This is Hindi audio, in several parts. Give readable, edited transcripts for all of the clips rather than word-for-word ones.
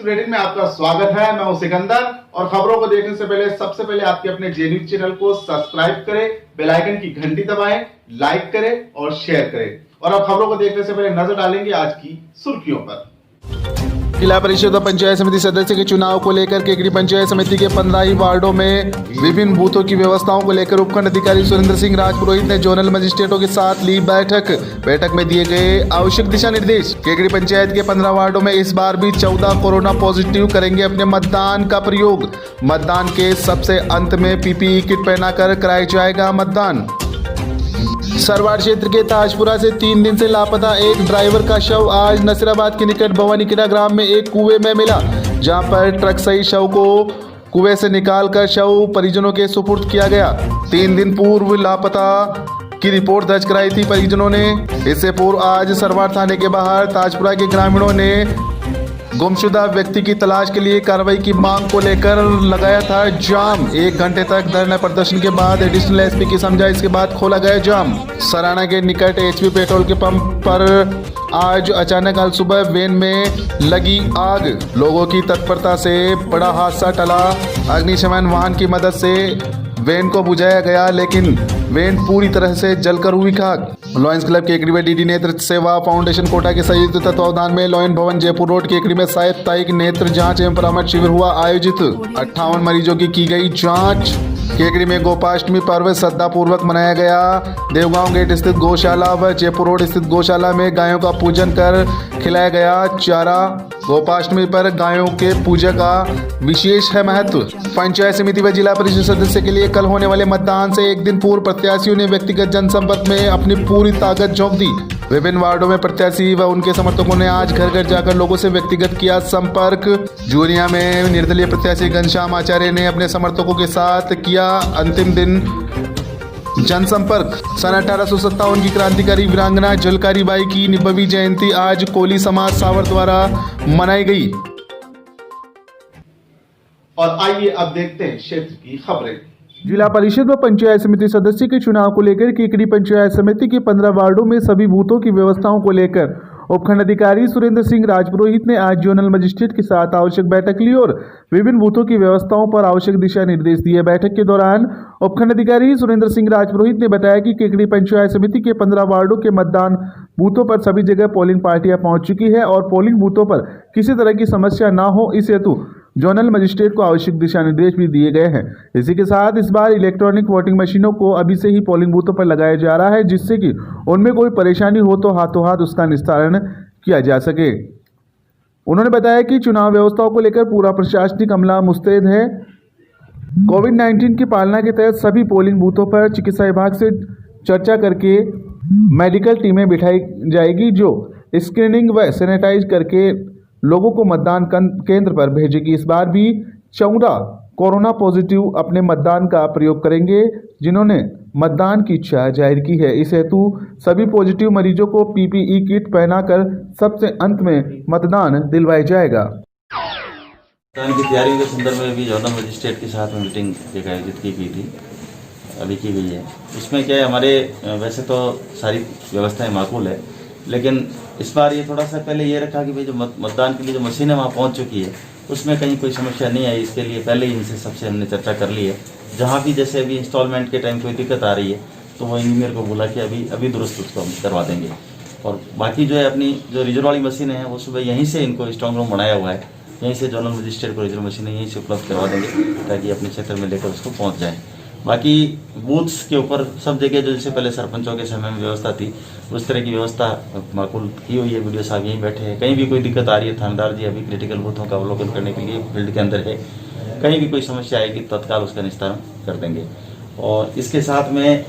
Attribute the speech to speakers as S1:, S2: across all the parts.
S1: बुलेटिन में आपका स्वागत है। मैं हूं सिकंदर और खबरों को देखने से पहले सबसे पहले आपके अपने जे न्यूज चैनल को सब्सक्राइब करें, बेल आइकन की घंटी दबाएं, लाइक करें और शेयर करें। और अब खबरों को देखने से पहले नजर डालेंगे आज की सुर्खियों पर। जिला परिषद और पंचायत समिति सदस्य के चुनाव को लेकर केकड़ी पंचायत समिति के 15 ही वार्डों में विभिन्न बूथों की व्यवस्थाओं को लेकर उपखंड अधिकारी सुरेंद्र सिंह राजपुरोहित ने जोनल मजिस्ट्रेटों के साथ ली बैठक में दिए गए आवश्यक दिशा निर्देश। केकड़ी पंचायत के 15 वार्डों में इस बार भी 14 कोरोना पॉजिटिव करेंगे अपने मतदान का प्रयोग। मतदान के सबसे अंत में पीपीई किट पहनाकर कराया जाएगा मतदान। सरवाड़ क्षेत्र के ताजपुरा से 3 दिन से लापता एक ड्राइवर का शव आज नसीराबाद के निकट भवानीखेड़ा ग्राम में एक कुएं में मिला, जहां पर ट्रक सही शव को कुएं से निकालकर शव परिजनों के सुपुर्द किया गया। 3 दिन पूर्व लापता की रिपोर्ट दर्ज कराई थी परिजनों ने। इससे पूर्व आज सरवाड़ थाने के बाहर ताजपुरा के ग्रामीणों ने गुमशुदा व्यक्ति की तलाश के लिए कार्रवाई की मांग को लेकर लगाया था जाम। 1 घंटे तक धरना प्रदर्शन के बाद एडिशनल एसपी की समझाइश के बाद खोला गया जाम। सराना के निकट एचपी पेट्रोल के पंप पर आज अचानक कल सुबह वैन में लगी आग। लोगों की तत्परता से बड़ा हादसा टला। अग्निशमन वाहन की मदद से वैन को बुझाया गया, लेकिन वैन पूरी तरह से जलकर हुई खाक। लॉयंस क्लब केकड़ी में डीडी नेत्र सेवा फाउंडेशन कोटा के संयुक्त तत्वावधान में लॉयन भवन जयपुर रोड केकड़ी में साप्ताहिक नेत्र जांच एवं परामर्श शिविर हुआ आयोजित। 58 मरीजों की गई जांच। केकड़ी में गोपाष्टमी पर्व श्रद्धापूर्वक मनाया गया। देवगांव गेट स्थित गौशाला व जयपुर रोड स्थित गौशाला में गायों का पूजन कर खिलाया गया चारा। गोपाष्टमी पर गायों के पूजा का विशेष है महत्व। पंचायत समिति व जिला परिषद सदस्य के लिए कल होने वाले मतदान से एक दिन पूर्व प्रत्याशियों ने व्यक्तिगत जनसंपर्क में अपनी पूरी ताकत झोंक दी। विभिन्न वार्डों में प्रत्याशी व उनके समर्थकों ने आज घर घर जाकर लोगों से व्यक्तिगत किया संपर्क। जूनिया में निर्दलीय प्रत्याशी घनश्याम आचार्य ने अपने समर्थकों के साथ किया अंतिम दिन जनसंपर्क। सन 1857 की क्रांतिकारी वीरांगना झलकारी बाई की 90वीं जयंती आज कोली समाज सावर द्वारा मनाई गई। और आइए अब देखते हैं क्षेत्र की खबरें। जिला परिषद व पंचायत समिति सदस्य के चुनाव को लेकर केकड़ी पंचायत समिति के 15 वार्डों में सभी बूथों की व्यवस्थाओं को लेकर उपखंड अधिकारी सुरेंद्र सिंह राजपुरोहित ने आज जोनल मजिस्ट्रेट के साथ आवश्यक बैठक ली और विभिन्न बूथों की व्यवस्थाओं पर आवश्यक दिशा निर्देश दिए। बैठक के दौरान उपखंड अधिकारी सुरेंद्र सिंह राजपुरोहित ने बताया कि केकड़ी पंचायत समिति के 15 वार्डों के मतदान बूथों पर सभी जगह पोलिंग पार्टियां पहुंच चुकी है और पोलिंग बूथों पर किसी तरह की समस्या न हो, इस हेतु जोनल मजिस्ट्रेट को आवश्यक दिशा निर्देश भी दिए गए हैं। इसी के साथ इस बार इलेक्ट्रॉनिक वोटिंग मशीनों को अभी से ही पोलिंग बूथों पर लगाया जा रहा है, जिससे कि उनमें कोई परेशानी हो तो हाथों हाथ उसका निस्तारण किया जा सके। उन्होंने बताया कि चुनाव व्यवस्थाओं को लेकर पूरा प्रशासनिक अमला मुस्तैद है। कोविड-19 की पालना के तहत सभी पोलिंग बूथों पर चिकित्सा विभाग से चर्चा करके मेडिकल टीमें बिठाई जाएगी, जो स्क्रीनिंग व सैनिटाइज करके लोगों को मतदान केंद्र पर भेजेगी। इस बार भी 14 कोरोना पॉजिटिव अपने मतदान का प्रयोग करेंगे, जिन्होंने मतदान की इच्छा जाहिर की है। इस हेतु सभी पॉजिटिव मरीजों को पीपीई किट पहनाकर सबसे अंत में मतदान दिलवाया जाएगा।
S2: मतदान की तैयारियों के संदर्भ में भी जोनल मजिस्ट्रेट के साथ में मीटिंग एक आयोजित की गई थी, अभी की गई है। उसमें क्या है, हमारे वैसे तो सारी व्यवस्थाएं माकूल है, लेकिन इस बार ये थोड़ा सा पहले ये रखा कि भाई जो मतदान के लिए जो मशीनें वहाँ पहुँच चुकी है उसमें कहीं कोई समस्या नहीं आई। इसके लिए पहले ही इनसे सबसे हमने चर्चा कर ली है। जहाँ भी जैसे अभी इंस्टॉलमेंट के टाइम कोई दिक्कत आ रही है तो वो इंजीनियर को बोला कि अभी दुरुस्त उसको हम करवा देंगे। और बाकी जो है अपनी जो रिजर्व वाली मशीनें हैं वो सुबह यहीं से इनको स्ट्रॉन्ग रूम बनाया हुआ है, यहीं से जोनल मजिस्ट्रेट को रिजर्व मशीनें यहीं से उपलब्ध करवा देंगे ताकि अपने क्षेत्र में लेकर उसको पहुँच जाए। बाकी बूथ्स के ऊपर सब जगह जो जैसे पहले सरपंचों के समय में व्यवस्था थी उस तरह की व्यवस्था माकूल की हुई है। वीडियो साहब यहीं बैठे हैं। कहीं भी कोई दिक्कत आ रही है, थानेदार जी अभी क्रिटिकल बूथों का अवलोकन करने के लिए फील्ड के अंदर है। कहीं भी कोई समस्या आएगी तत्काल उसका निस्तारण कर देंगे। और इसके साथ में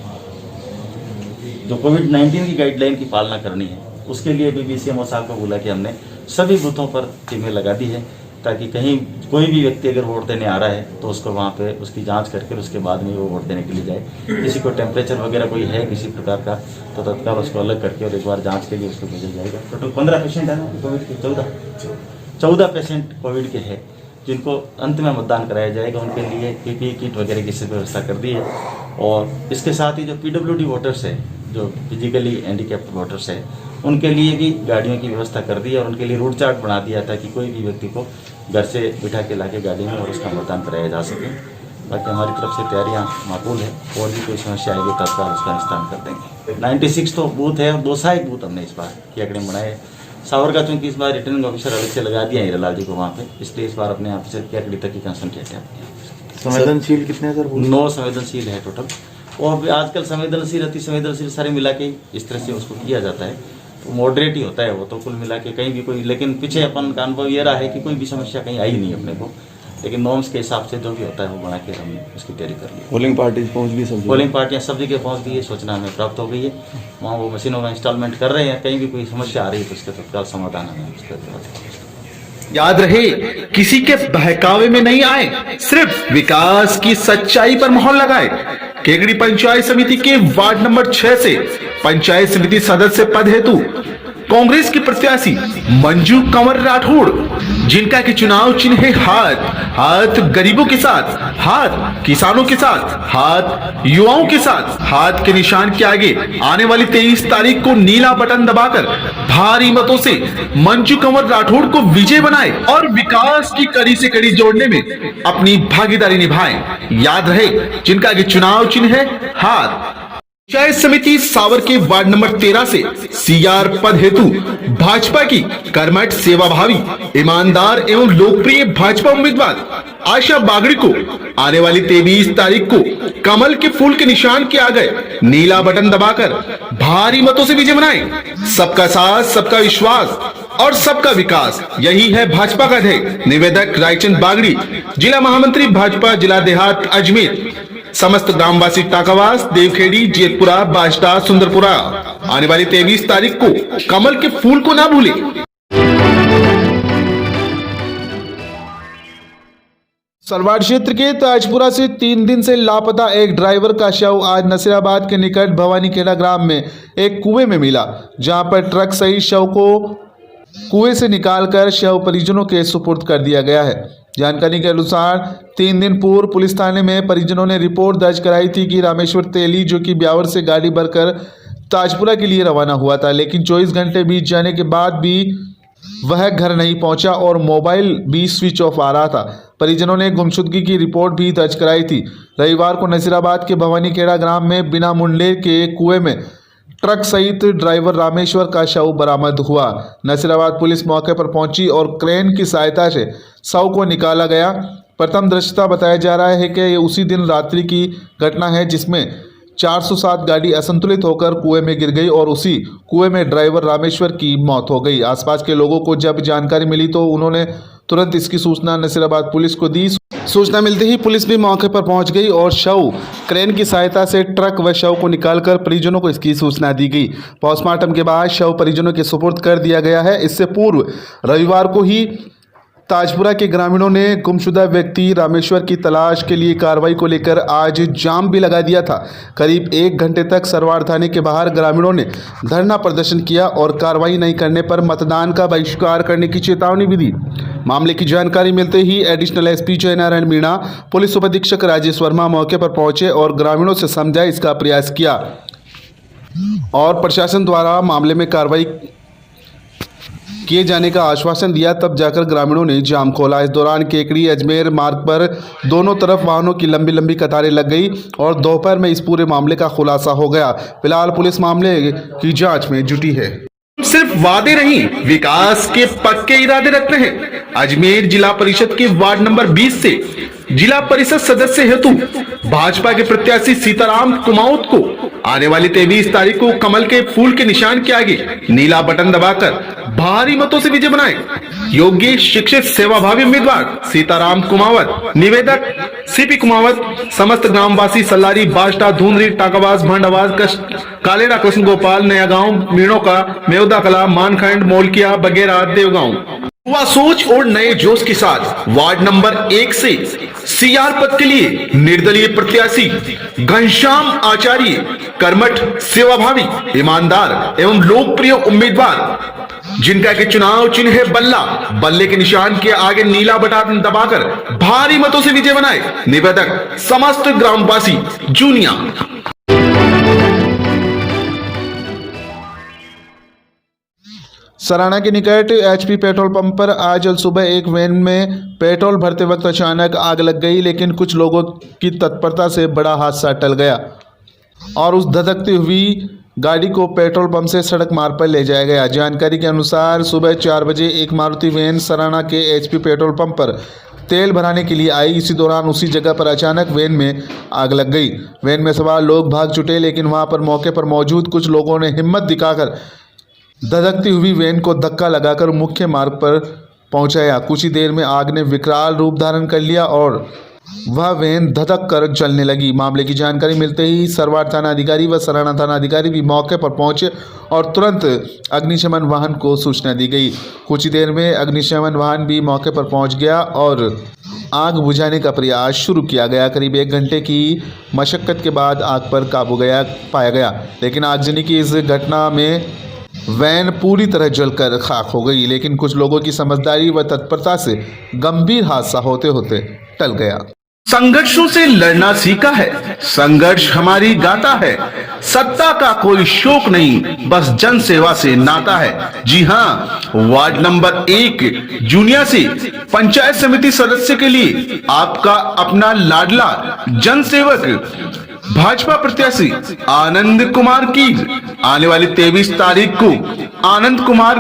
S2: जो कोविड-19 की गाइडलाइन की पालना करनी है उसके लिए भी BCMO साहब को बोला कि हमने सभी बूथों पर टीमें लगा दी है, ताकि कहीं कोई भी व्यक्ति अगर वोट देने आ रहा है तो उसको वहाँ पे उसकी जांच करके उसके बाद में वो वोट देने के लिए जाए। किसी को टेम्परेचर वगैरह कोई है किसी प्रकार का तो तत्काल उसको अलग करके और एक बार जांच के लिए उसको भेजा जाएगा। टोटल 15 पेशेंट है ना कोविड के, 14 पेशेंट कोविड के हैं जिनको अंत में मतदान कराया जाएगा। उनके लिए पीपीई किट वगैरह की व्यवस्था कर दी है। और इसके साथ ही जो PWD वोटर्स है जो फिजिकली हैंडीकैप्ड वोटर्स है उनके लिए भी गाड़ियों की व्यवस्था कर दी है और उनके लिए रूट चार्ट बना दिया था कि कोई भी व्यक्ति को घर से बिठा के लाके गाड़ी में और उसका मतदान कराया जा सके। बाकी हमारी तरफ से तैयारियां माकूल है और भी कोई समस्या आएगी तत्काल उसका निस्तारण कर देंगे। 96 तो बूथ है और 2 सहायक बूथ हमने इस बार की आंकड़े बनाए। सावर का चूंकि इस बार रिटर्निंग ऑफिसर अलग से लगा दिया हीरालाल जी को वहाँ पे, इसलिए इस बार अपने यहाँ से की आंकड़े तक ही कंसंट्रेट है।
S3: संवेदनशील कितने सर?
S2: 9 संवेदनशील है टोटल। और आजकल संवेदनशील अति संवेदनशील सारे मिला के इस तरह से उसको किया जाता है, तो मॉडरेट ही होता है वो तो कुल मिला के कहीं भी कोई। लेकिन पीछे अपन का अनुभव ये रहा है कि कोई भी समस्या कहीं आई नहीं अपने को, लेकिन नॉर्म्स के हिसाब से जो भी होता है वो बना के हमने उसकी तैयारी कर ली।
S3: पोलिंग पार्टी पहुंच गई, सब
S2: पोलिंग पार्टियां सब जगह पहुंच गई है, सूचना हमें प्राप्त हो गई है। वहाँ वो मशीनों का इंस्टॉलमेंट कर रहे हैं, कहीं भी कोई समस्या आ रही है तो उसका तत्काल समाधान हमें उसका।
S4: याद रहे, किसी के बहकावे में नहीं आए, सिर्फ विकास की सच्चाई पर मोहर लगाए। केगड़ी पंचायत समिति के वार्ड नंबर 6 से पंचायत समिति सदस्य पद हेतु कांग्रेस की प्रत्याशी मंजू कंवर राठौड़, जिनका कि चुनाव चिन्ह है हाथ। हाथ गरीबों के साथ, हाथ किसानों के साथ, हाथ युवाओं के साथ। हाथ के निशान के आगे आने वाली 23 तारीख को नीला बटन दबाकर भारी मतों से मंजू कंवर राठौड़ को विजय बनाए और विकास की कड़ी से कड़ी जोड़ने में अपनी भागीदारी निभाएं। याद रहे, जिनका कि चुनाव चिन्ह है हाथ। पंचायत समिति सावर के वार्ड नंबर 13 से सीआर पद हेतु भाजपा की कर्मठ, सेवाभावी, ईमानदार एवं लोकप्रिय भाजपा उम्मीदवार आशा बागड़ी को आने वाली 23 तारीख को कमल के फूल के निशान के आगे नीला बटन दबाकर भारी मतों से विजय बनाए। सबका साथ, सबका विश्वास और सबका विकास, यही है भाजपा का ध्येय। निवेदक रायचंद बागड़ी, जिला महामंत्री भाजपा, जिला देहात अजमेर। समस्त ग्रामवासी टाकावास, देवखेड़ी, जेतपुरा, बाजटा, सुंदरपुरा आने वाली 23 तारीख को कमल के फूल को ना भूले।
S5: सलवाड़ क्षेत्र के ताजपुरा से 3 दिन से लापता एक ड्राइवर का शव आज नसीराबाद के निकट भवानीखेड़ा ग्राम में एक कुएं में मिला, जहां पर ट्रक सहित शव को कुएं से निकालकर शव परिजनों के सुपुर्द कर दिया गया है। जानकारी के अनुसार 3 दिन पूर्व पुलिस थाने में परिजनों ने रिपोर्ट दर्ज कराई थी कि रामेश्वर तेली, जो कि ब्यावर से गाड़ी भरकर ताजपुरा के लिए रवाना हुआ था, लेकिन 24 घंटे बीत जाने के बाद भी वह घर नहीं पहुंचा और मोबाइल भी स्विच ऑफ आ रहा था। परिजनों ने गुमशुदगी की रिपोर्ट भी दर्ज कराई थी। रविवार को नसीराबाद के भवानीखेड़ा ग्राम में बिना मुंडे के कुएं में ट्रक सहित ड्राइवर रामेश्वर का शव बरामद हुआ। नसीराबाद पुलिस मौके पर पहुंची और क्रेन की सहायता से शव को निकाला गया। प्रथम दृष्टया बताया जा रहा है कि ये उसी दिन रात्रि की घटना है जिसमें 407 गाड़ी असंतुलित होकर कुएं में गिर गई और उसी कुएं में ड्राइवर रामेश्वर की मौत हो गई। आसपास के लोगों को जब जानकारी मिली तो उन्होंने तुरंत इसकी सूचना नसीराबाद पुलिस को दी। सूचना मिलते ही पुलिस भी मौके पर पहुंच गई और शव क्रेन की सहायता से ट्रक व शव को निकालकर परिजनों को इसकी सूचना दी गई। पोस्टमार्टम के बाद शव परिजनों के सुपुर्द कर दिया गया है। इससे पूर्व रविवार को ही ताजपुरा के ग्रामीणों ने गुमशुदा व्यक्ति रामेश्वर की तलाश के लिए कार्रवाई को लेकर आज जाम भी लगा दिया था। करीब 1 घंटे तक सरवाड़ थाने के बाहर ग्रामीणों ने धरना प्रदर्शन किया और कार्रवाई नहीं करने पर मतदान का बहिष्कार करने की चेतावनी भी दी। मामले की जानकारी मिलते ही additional SP Jaynarayan Meena, police उप अधीक्षक राजेश वर्मा मौके पर पहुंचे और ग्रामीणों से समझाइश इसका प्रयास किया और प्रशासन द्वारा मामले में कार्रवाई किए जाने का आश्वासन दिया। तब जाकर ग्रामीणों ने जाम खोला। इस दौरान केकड़ी अजमेर मार्ग पर दोनों तरफ वाहनों की लंबी लंबी कतारें लग गई और दोपहर में इस पूरे मामले का खुलासा हो गया। फिलहाल पुलिस मामले की जांच में जुटी है।
S4: सिर्फ वादे नहीं, विकास के पक्के इरादे रखते हैं। अजमेर जिला परिषद के वार्ड नंबर 20 से जिला परिषद सदस्य हेतु भाजपा के प्रत्याशी सीताराम कुमाऊत को आने वाली 23 तारीख को कमल के फूल के निशान के आगे नीला बटन दबाकर भारी मतों से विजय बनाए। योग्य, शिक्षित, सेवाभावी उम्मीदवार सीताराम कुमावत। निवेदक सीपी कुमावत। समस्त ग्रामवासी सल्लारी, बाजटा, धूंधरी, टाकावास, भांडावास, कालेड़ा, कृष्ण गोपाल, नया गांव, मीणों का, मेवदा कला, मानखंड, मोलकिया, बगेरा, देवगांव। युवा सोच और नए जोश के साथ वार्ड नंबर 1 से सीआर पद के लिए निर्दलीय प्रत्याशी घनश्याम आचार्य, कर्मठ, सेवाभावी, ईमानदार एवं लोकप्रिय उम्मीदवार, जिनका के चुनाव चिन्ह है बल्ला। बल्ले के निशान के आगे नीला बटन दबाकर भारी मतों से विजय बनाए। निवेदक समस्त ग्रामवासी जूनिया।
S5: सराना के निकट एचपी पेट्रोल पंप पर आज सुबह एक वैन में पेट्रोल भरते वक्त अचानक आग लग गई, लेकिन कुछ लोगों की तत्परता से बड़ा हादसा टल गया और उस धधकती हुई गाड़ी को पेट्रोल पंप से सड़क मार्ग पर ले जाया गया। जानकारी के अनुसार सुबह 4 बजे एक मारुति वैन सराना के एचपी पेट्रोल पंप पर तेल भराने के लिए आई। इसी दौरान उसी जगह पर अचानक वैन में आग लग गई। वैन में सवार लोग भाग छुटे, लेकिन वहां पर मौके पर मौजूद कुछ लोगों ने हिम्मत दिखाकर धधकती हुई वैन को धक्का लगाकर मुख्य मार्ग पर पहुंचाया। कुछ ही देर में आग ने विकराल रूप धारण कर लिया और वह वैन धधक कर जलने लगी। मामले की जानकारी मिलते ही सरवार थाना अधिकारी व सराना थाना अधिकारी भी मौके पर पहुंचे और तुरंत अग्निशमन वाहन को सूचना दी गई। कुछ ही देर में अग्निशमन वाहन भी मौके पर पहुंच गया और आग बुझाने का प्रयास शुरू किया गया। करीब 1 घंटे की मशक्कत के बाद आग पर काबू पाया गया, लेकिन आगजनी की इस घटना में वैन पूरी तरह जलकर खाक हो गई। लेकिन कुछ लोगों की समझदारी व तत्परता से गंभीर हादसा होते होते टल गया।
S4: संघर्षों से लड़ना सीखा है, संघर्ष हमारी गाथा है। सत्ता का कोई शौक नहीं, बस जन सेवा से नाता है। जी हाँ, वार्ड नंबर 1 जूनिया से पंचायत समिति सदस्य के लिए आपका अपना लाडला जन सेवक भाजपा प्रत्याशी आनंद कुमार कीर आने वाली 23 तारीख को आनंद कुमार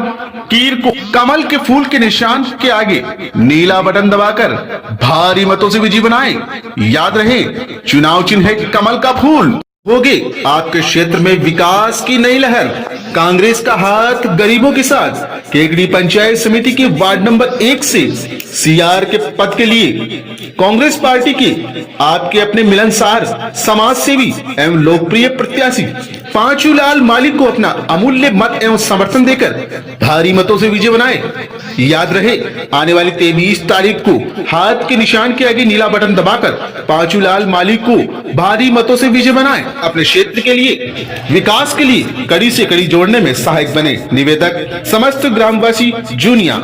S4: कीर को कमल के फूल के निशान के आगे नीला बटन दबाकर भारी मतों से विजयी बनाए। याद रहे, चुनाव चिन्ह है कमल का फूल। होगी आपके क्षेत्र में विकास की नई लहर। कांग्रेस का हाथ गरीबों के साथ। केकड़ी पंचायत समिति के वार्ड नंबर 1 से सीआर के पद के लिए कांग्रेस पार्टी के आपके अपने मिलनसार समाज सेवी एवं लोकप्रिय प्रत्याशी पांचूलाल मालिक को अपना अमूल्य मत एवं समर्थन देकर भारी मतों से विजय बनाए। याद रहे, आने वाली 23 तारीख को हाथ के निशान के आगे नीला बटन दबाकर पांचूलाल मालिक को भारी मतों से विजय बनाए। अपने क्षेत्र के लिए विकास के लिए कड़ी से कड़ी जोड़ने में सहायक बने। निवेदक समस्त ग्रामवासी जूनिया।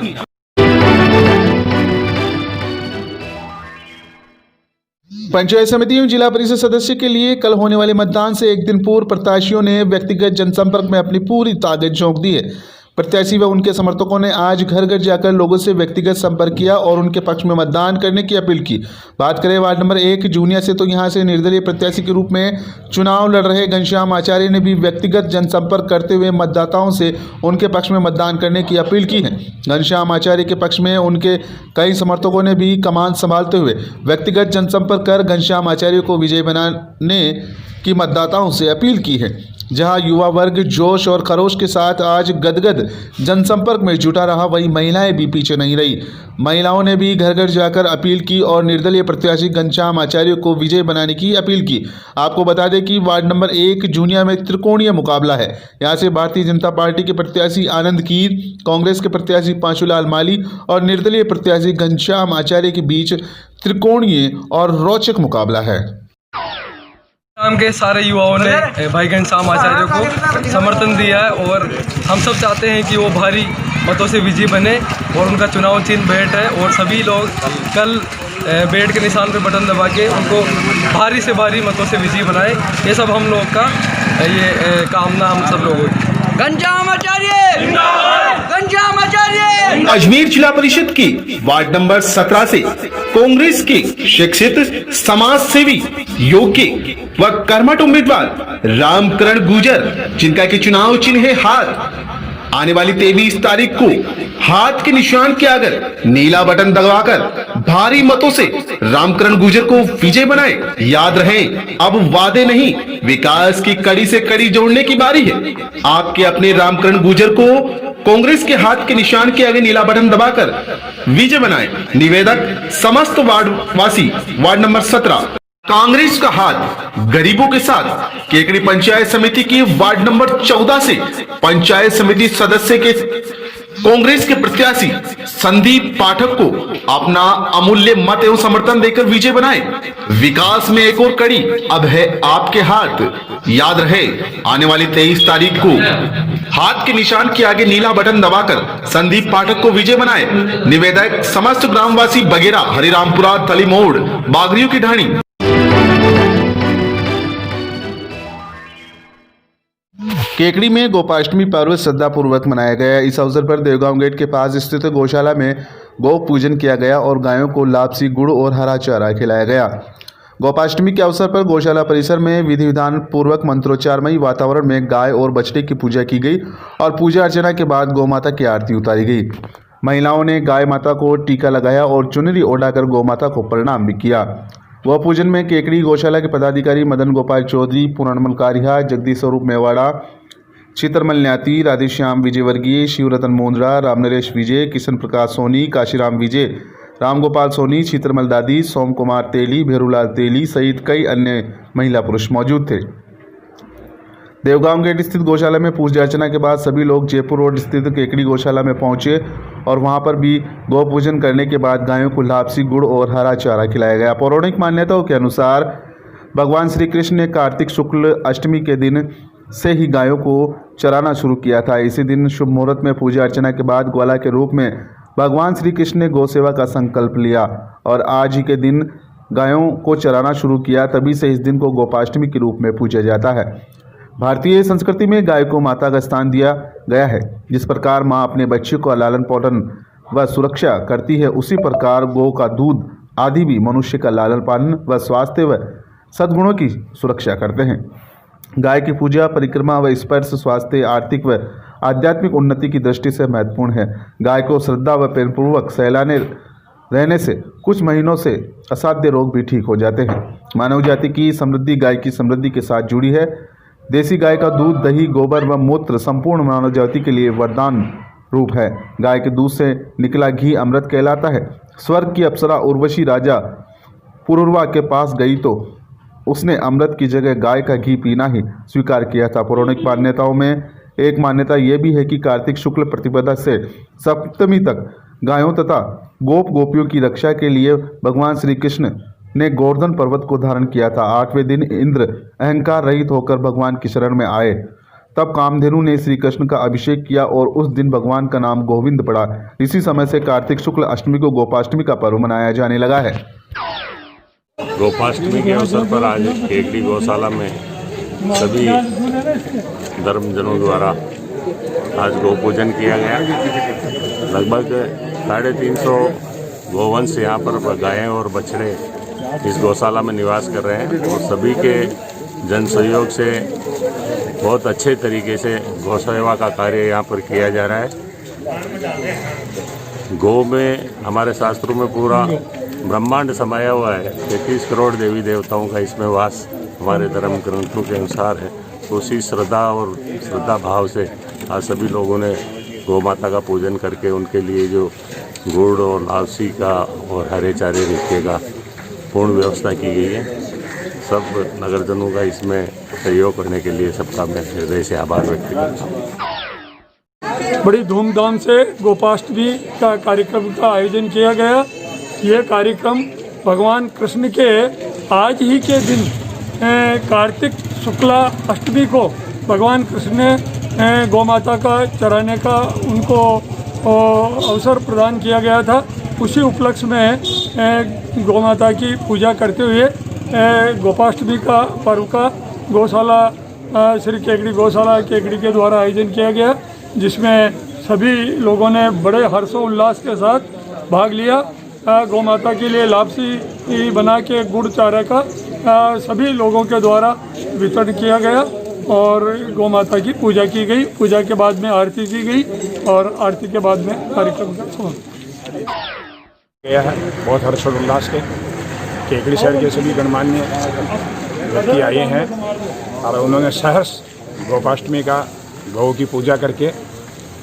S5: पंचायत समिति एवं जिला परिषद सदस्य के लिए कल होने वाले मतदान से एक दिन पूर्व प्रत्याशियों ने व्यक्तिगत जनसंपर्क में अपनी पूरी ताकत झोंक दी है। प्रत्याशी व उनके समर्थकों ने आज घर घर जाकर लोगों से व्यक्तिगत संपर्क किया और उनके पक्ष में मतदान करने की अपील की। बात करें वार्ड नंबर 1 जूनिया से, तो यहां से निर्दलीय प्रत्याशी के रूप में चुनाव लड़ रहे घनश्याम आचार्य ने भी व्यक्तिगत जनसंपर्क करते हुए मतदाताओं से उनके पक्ष में मतदान करने की अपील की है। घनश्याम आचार्य के पक्ष में उनके कई समर्थकों ने भी कमान संभालते हुए व्यक्तिगत जनसंपर्क कर घनश्याम आचार्य को विजयी बनाने की मतदाताओं से अपील की है। जहां युवा वर्ग जोश और खरोश के साथ आज गदगद जनसंपर्क में जुटा रहा, वहीं महिलाएं भी पीछे नहीं रही। महिलाओं ने भी घर घर जाकर अपील की और निर्दलीय प्रत्याशी घनश्याम आचार्य को विजय बनाने की अपील की। आपको बता दें कि वार्ड नंबर 1 जूनिया में त्रिकोणीय मुकाबला है। यहां से भारतीय जनता पार्टी के प्रत्याशी आनंद कीर, कांग्रेस के प्रत्याशी पांचूलाल माली और निर्दलीय प्रत्याशी घनश्याम आचार्य के बीच त्रिकोणीय और रोचक मुकाबला है।
S6: गांव के सारे युवाओं ने भाई घनश्याम आचार्य को समर्थन दिया है और हम सब चाहते हैं कि वो भारी मतों से विजयी बने और उनका चुनाव चिन्ह बैट है और सभी लोग कल बैट के निशान पर बटन दबा के उनको भारी से भारी मतों से विजयी बनाए। ये सब हम लोग का ये कामना हम सब लोगों की।
S7: घनश्याम आचार्य जिंदाबाद, घनश्याम आचार्य।
S4: अजमेर जिला परिषद की वार्ड नंबर 17 से कांग्रेस के शिक्षित समाज सेवी योग्य व कर्मठ उम्मीदवार रामकरण गुर्जर, जिनका के चुनाव चिन्ह है हाथ, आने वाली 23 तारीख को हाथ के निशान के आगे नीला बटन दबाकर भारी मतों से रामकरण गुर्जर को विजय बनाए। याद रहे, अब वादे नहीं, विकास की कड़ी से कड़ी जोड़ने की बारी है। आपके अपने रामकरण गुर्जर को कांग्रेस के हाथ के निशान के आगे नीला बटन दबाकर विजय बनाए। निवेदक समस्त वार्ड वासी, वार्ड नंबर 17। कांग्रेस का हाथ गरीबों के साथ। केकड़ी पंचायत समिति की वार्ड नंबर 14 से पंचायत समिति सदस्य के कांग्रेस के प्रत्याशी संदीप पाठक को अपना अमूल्य मत एवं समर्थन देकर विजय बनाए। विकास में एक और कड़ी अब है आपके हाथ। याद रहे, आने वाली 23 तारीख को हाथ के निशान के आगे नीला बटन दबाकर संदीप पाठक को विजय बनाए। निवेदक समस्त ग्रामवासी बगेरा, हरिरामपुरा, तली मोड़, बागरियों की ढाणी।
S5: केकड़ी में गोपाष्टमी पर्व श्रद्धापूर्वक मनाया गया। इस अवसर पर देवगांव गेट के पास स्थित गौशाला में गौ पूजन किया गया और गायों को लापसी, गुड़ और हरा चारा खिलाया गया। गोपाष्टमी के अवसर पर गौशाला परिसर में विधि विधान पूर्वक मंत्रोच्चारमयी वातावरण में गाय और बछड़े की पूजा की गई और पूजा अर्चना के बाद गौ माता की आरती उतारी गई। महिलाओं ने गाय माता को टीका लगाया और चुनरी ओढ़ाकर गौ माता को प्रणाम भी किया। गौ पूजन में केकड़ी गौशाला के पदाधिकारी मदन गोपाल चौधरी, पूर्णमल कारिया, जगदीश स्वरूप मेवाड़ा, चित्रमल न्याती, राधेश्याम विजयवर्गीय, शिवरतन मोंद्रा, रामनरेश विजय, किशन प्रकाश सोनी, काशीराम विजय, रामगोपाल सोनी, चित्रमल दादी, सोम कुमार तेली, भेरूलाल तेली सहित कई अन्य महिला पुरुष मौजूद थे। देवगांव गेट स्थित गौशाला में पूजा अर्चना के बाद सभी लोग जयपुर रोड स्थित केकड़ी गौशाला में पहुंचे और वहां पर भी गौ पूजन करने के बाद गायों को लापसी, गुड़ और हरा चारा खिलाया गया। पौराणिक मान्यताओं के अनुसार भगवान श्री कृष्ण ने कार्तिक शुक्ल अष्टमी के दिन से ही गायों को चराना शुरू किया था। इसी दिन शुभ मुहूर्त में पूजा अर्चना के बाद ग्वाला के रूप में भगवान श्री कृष्ण ने गौ सेवा का संकल्प लिया और आज ही के दिन गायों को चराना शुरू किया। तभी से इस दिन को गोपाष्टमी के रूप में पूजा जाता है। भारतीय संस्कृति में गाय को माता का स्थान दिया गया है। जिस प्रकार माँ अपने बच्चे को लालन पालन व सुरक्षा करती है, उसी प्रकार गौ का दूध आदि भी मनुष्य का लालन पालन व स्वास्थ्य व सद्गुणों की सुरक्षा करते हैं। गाय की पूजा, परिक्रमा व स्पर्श स्वास्थ्य, आर्थिक व आध्यात्मिक उन्नति की दृष्टि से महत्वपूर्ण है। गाय को श्रद्धा व प्रेमपूर्वक सहलाने रहने से कुछ महीनों से असाध्य रोग भी ठीक हो जाते हैं। मानव जाति की समृद्धि गाय की समृद्धि के साथ जुड़ी है। देसी गाय का दूध, दही, गोबर व मूत्र संपूर्ण मानव जाति के लिए वरदान रूप है। गाय के दूध से निकला घी अमृत कहलाता है। स्वर्ग की अप्सरा उर्वशी राजा पुरुरवा के पास गई तो उसने अमृत की जगह गाय का घी पीना ही स्वीकार किया था। पौराणिक मान्यताओं में एक मान्यता यह भी है कि कार्तिक शुक्ल प्रतिपदा से सप्तमी तक गायों तथा गोप गोपियों की रक्षा के लिए भगवान श्री कृष्ण ने गोवर्धन पर्वत को धारण किया था। 8वें दिन इंद्र अहंकार रहित होकर भगवान की शरण में आए। तब कामधेनु ने श्री कृष्ण का अभिषेक किया और उस दिन भगवान का नाम गोविंद पड़ा। इसी समय से कार्तिक शुक्ल अष्टमी को गोपाष्टमी का पर्व मनाया जाने लगा है।
S8: गोपाष्टमी के अवसर पर आज केकड़ी गौशाला में सभी धर्मजनों द्वारा आज गौ पूजन किया गया। लगभग 350 गोवंश यहाँ पर गायें और बछड़े इस गौशाला में निवास कर रहे हैं और सभी के जन सहयोग से बहुत अच्छे तरीके से गौ सेवा का कार्य यहाँ पर किया जा रहा है। गौ में हमारे शास्त्रों में पूरा ब्रह्मांड समाया हुआ है। 33 करोड़ देवी देवताओं का इसमें वास हमारे धर्म ग्रंथों के अनुसार है। तो उसी श्रद्धा और श्रद्धा भाव से आज सभी लोगों ने गौ माता का पूजन करके उनके लिए जो गुड़ और लापसी का और हरे चारे रिक्के का पूर्ण व्यवस्था की गई है। सब नगरजनों का इसमें सहयोग करने के लिए सबका मैं हृदय से आभार व्यक्त करता हूँ।
S9: बड़ी धूमधाम से गोपाष्टमी का कार्यक्रम का आयोजन किया गया। ये कार्यक्रम भगवान कृष्ण के आज ही के दिन कार्तिक शुक्ला अष्टमी को भगवान कृष्ण ने गौ माता का चराने का उनको अवसर प्रदान किया गया था। उसी उपलक्ष्य में गौ माता की पूजा करते हुए गोपाष्टमी का पर्व का गौशाला श्री केकड़ी गौशाला केकड़ी के द्वारा आयोजन किया गया, जिसमें सभी लोगों ने बड़े हर्षोल्लास के साथ भाग लिया। गौ माता के लिए लापसी बना के गुड़ चारा का सभी लोगों के द्वारा वितरण किया गया और गौ माता की पूजा की गई। पूजा के बाद में आरती की गई और आरती के बाद में कार्यक्रम का समापन
S10: गया है। बहुत हर्षोल्लास के केकड़ी शहर के सभी गणमान्य व्यक्ति आए हैं और उन्होंने सहर्ष गोपाष्टमी का गौ की पूजा करके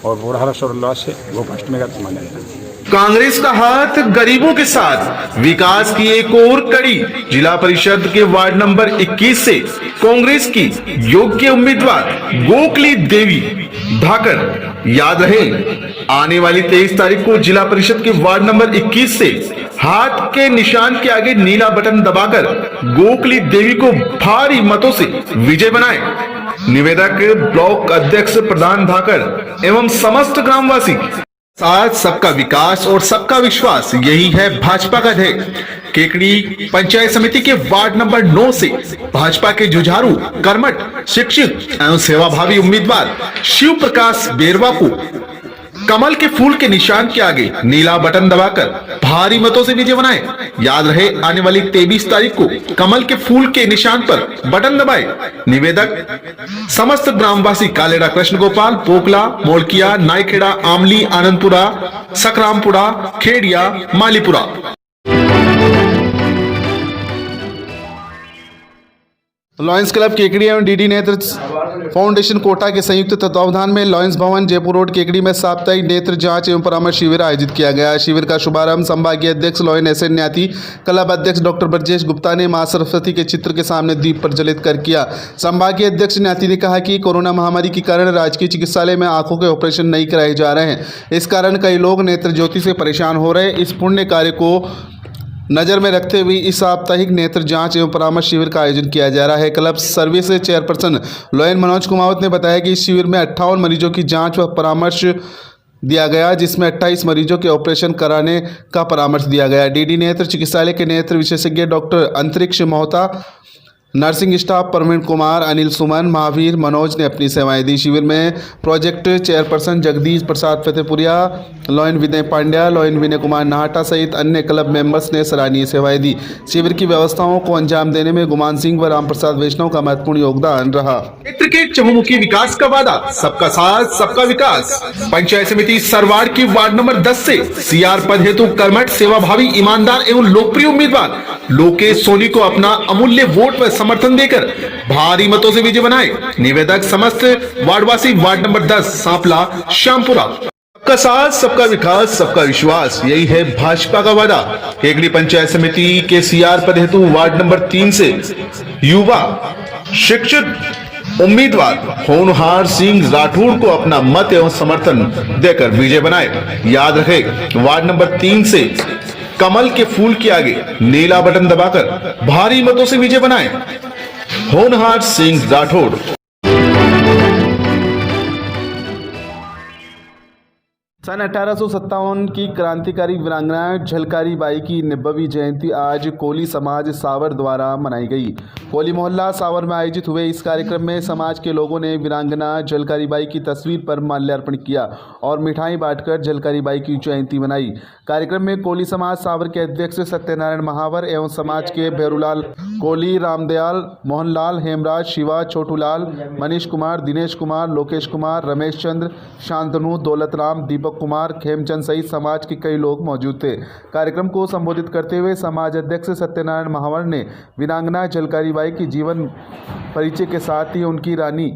S10: और पूरा हर्षोल्लास से गोपाष्टमी का मनाया।
S4: कांग्रेस का हाथ गरीबों के साथ, विकास की एक और कड़ी। जिला परिषद के वार्ड नंबर 21 से कांग्रेस की योग्य उम्मीदवार गोकली देवी धाकर। याद रहे, आने वाली 23 तारीख को जिला परिषद के वार्ड नंबर 21 से हाथ के निशान के आगे नीला बटन दबाकर गोकली देवी को भारी मतों से विजय बनाएं। निवेदक ब्लॉक अध्यक्ष प्रधान धाकर एवं समस्त ग्रामवासी। साथ सबका विकास और सबका विश्वास, यही है भाजपा का ध्येय। केकड़ी पंचायत समिति के वार्ड नंबर 9 से भाजपा के जुझारू, कर्मठ, शिक्षित एवं सेवाभावी उम्मीदवार शिव प्रकाश बेरवा को कमल के फूल के निशान के आगे नीला बटन दबाकर भारी मतों से विजय बनाए। याद रहे, आने वाली 23 तारीख को कमल के फूल के निशान पर बटन दबाए। निवेदक समस्त ग्रामवासी कालेड़ा, कृष्ण गोपाल, पोकला, मोलकिया, नायखेड़ा, आमली, आनंदपुरा, सकरामपुरा, खेड़िया, मालीपुरा।
S5: लॉयंस क्लब केकड़ी एवं डीडी नेत्र फाउंडेशन कोटा के संयुक्त तत्वावधान में लॉयंस भवन जयपुर रोड केकड़ी में साप्ताहिक नेत्र जांच एवं परामर्श शिविर आयोजित किया गया। शिविर का शुभारंभ संभागीय अध्यक्ष lion S N Nyati, club अध्यक्ष डॉक्टर ब्रजेश गुप्ता ने मां सरस्वती के चित्र के सामने दीप प्रज्वलित कर किया। संभागीय अध्यक्ष न्याती ने कहा कि कोरोना महामारी के कारण राजकीय चिकित्सालय में आंखों के ऑपरेशन नहीं कराए जा रहे हैं। इस कारण कई लोग नेत्र ज्योति से परेशान हो रहे। इस पुण्य कार्य को नजर में रखते हुए इस साप्ताहिक नेत्र जांच एवं परामर्श शिविर का आयोजन किया जा रहा है। Club service chairperson lion Manoj Kumawat ने बताया कि इस शिविर में 58 मरीजों की जांच व परामर्श दिया गया, जिसमें 28 मरीजों के ऑपरेशन कराने का परामर्श दिया गया। डीडी नेत्र चिकित्सालय के नेत्र विशेषज्ञ डॉक्टर अंतरिक्ष मोहता, नर्सिंग स्टाफ प्रवीण कुमार, अनिल सुमन, महावीर, मनोज ने अपनी सेवाएं दी। शिविर में project chairperson Jagdish Prasad Fatehpuria, lion विनय पांड्या, लॉयन विनय कुमार नाहटा सहित अन्य क्लब मेंबर्स ने सराहनीय सेवाएं दी। शिविर की व्यवस्थाओं को अंजाम देने में गुमान सिंह व राम प्रसाद वैष्णव का महत्वपूर्ण योगदान रहा।
S4: क्षेत्र के चहुमुखी विकास का वादा, सबका साथ सबका विकास। पंचायत समिति सरवाड़ की वार्ड नंबर 10 से सीआर पद हेतु कर्मठ, सेवाभावी, ईमानदार एवं लोकप्रिय उम्मीदवार लोकेश सोनी को अपना अमूल्य वोट व समर्थन देकर भारी मतों से विजय बनाए। निवेदक समस्त वार्डवासी, वार्ड नंबर 10 सांपला, श्यामपुरा। सबका साथ सबका विकास, सबका विश्वास, यही है भाजपा का वादा। केकड़ी पंचायत समिति के सीआर पद हेतु वार्ड नंबर 3 से युवा, शिक्षित उम्मीदवार होनहार सिंह राठौड़ को अपना मत एवं समर्थन देकर विजय बनाए। याद रहे, वार्ड नंबर 3 से कमल के फूल के आगे नीला बटन दबाकर भारी मतों से विजय बनाए। होनहार सिंह राठौड़।
S5: सन 1857 की क्रांतिकारी वीरांगना झलकारी बाई की 90वीं जयंती आज कोली समाज सावर द्वारा मनाई गई। कोली मोहल्ला सावर में आयोजित हुए इस कार्यक्रम में समाज के लोगों ने वीरांगना झलकारी बाई की तस्वीर पर माल्यार्पण किया और मिठाई बांटकर झलकारी बाई की जयंती मनाई। कार्यक्रम में कोली समाज सावर के अध्यक्ष सत्यनारायण महावर एवं समाज के भैरूलाल कोली, रामदयाल, मोहनलाल, हेमराज, शिवा, छोटूलाल, मनीष कुमार, दिनेश कुमार, लोकेश कुमार, रमेश चंद्र, शांतनु, दौलतराम, दीपक कुमार, खेमचंद सहित समाज के कई लोग मौजूद थे। कार्यक्रम को संबोधित करते हुए समाज अध्यक्ष सत्यनारायण महावर ने वीरांगना झलकारी बाई की जीवन परिचय के साथ ही उनकी रानी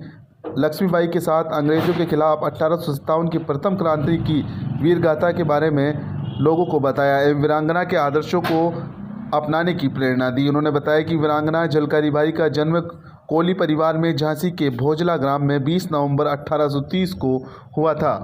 S5: लक्ष्मीबाई के साथ अंग्रेजों के खिलाफ 1857 की प्रथम क्रांति की वीर गाथा के बारे में लोगों को बताया एवं वीरांगना के आदर्शों को अपनाने की प्रेरणा दी। उन्होंने बताया कि वीरांगना झलकारी बाई का जन्म कोली परिवार में झांसी के भोजला ग्राम में 20 नवंबर 1830 को हुआ था।